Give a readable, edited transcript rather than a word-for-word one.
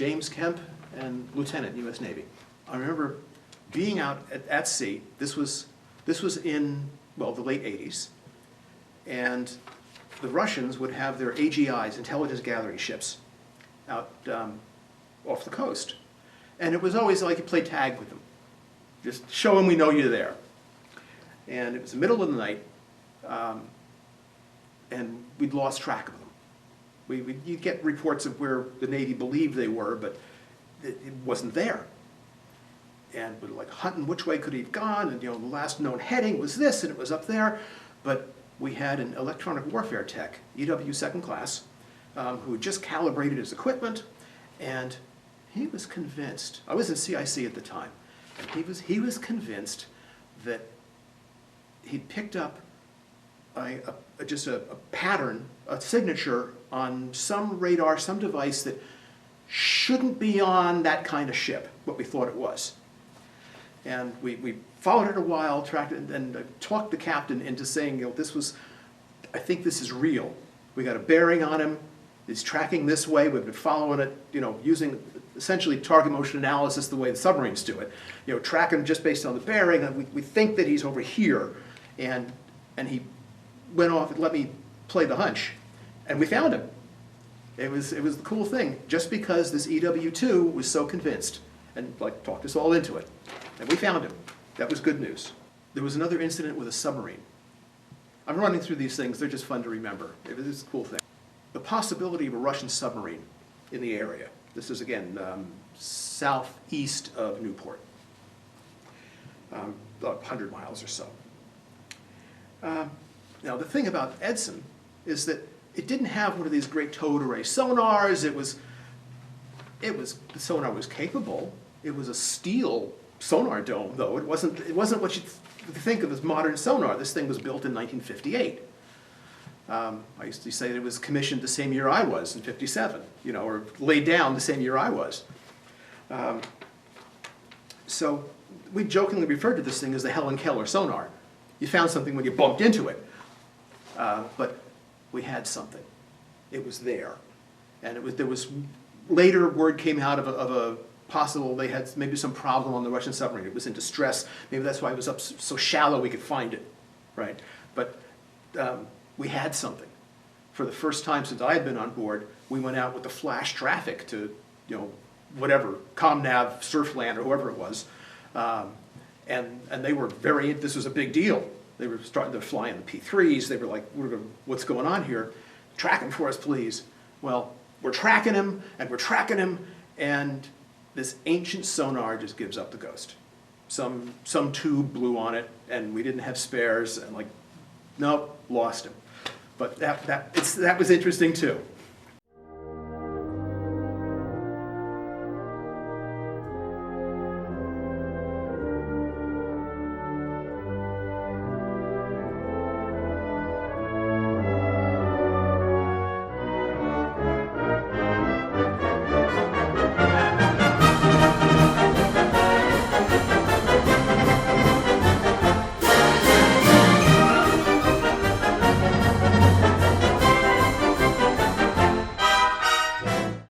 James Kemp and lieutenant, U.S. Navy. I remember being out at sea. This was in, well, the late 80s. And the Russians would have their AGIs, intelligence gathering ships, out off the coast. And it was always like you play tag with them. Just show them we know you're there. And it was the middle of the night, and we'd lost track of them. You'd get reports of where the Navy believed they were, but it wasn't there. And we're like hunting which way could he have gone, and the last known heading was this, and it was up there. But we had an electronic warfare tech, EW second class, who had just calibrated his equipment, and he was convinced, I was in CIC at the time, and he was convinced that he'd picked up just a pattern, a signature on some radar, some device that shouldn't be on that kind of ship, what we thought it was. And we followed it a while, tracked it, and talked the captain into saying, I think this is real. We got a bearing on him. He's tracking this way. We've been following it, using essentially target motion analysis the way the submarines do it. Tracking just based on the bearing. And we think that he's over here, and he went off and let me play the hunch, and we found him. It was the cool thing, just because this EW2 was so convinced and talked us all into it. And we found him. That was good news. There was another incident with a submarine. I'm running through these things, they're just fun to remember. It was a cool thing. The possibility of a Russian submarine in the area. This is, again, southeast of Newport, about 100 miles or so. Now, the thing about Edson is that it didn't have one of these great towed array sonars. The sonar was capable. It was a steel sonar dome, though. It wasn't what you think of as modern sonar. This thing was built in 1958. I used to say that it was commissioned the same year I was, in 57, or laid down the same year I was. So we jokingly referred to this thing as the Helen Keller sonar. You found something when you bumped into it. But we had something. It was there. And there was later word came out of a possible, they had maybe some problem on the Russian submarine. It was in distress. Maybe that's why it was up so shallow we could find it, right? But we had something. For the first time since I had been on board, we went out with the flash traffic to, whatever, ComNav, Surfland, or whoever it was. And they were this was a big deal. They were starting to fly in the P3s. They were like, what's going on here? Track him for us, please. Well, we're tracking him, and this ancient sonar just gives up the ghost. Some tube blew on it, and we didn't have spares, and nope, lost him. But that was interesting too.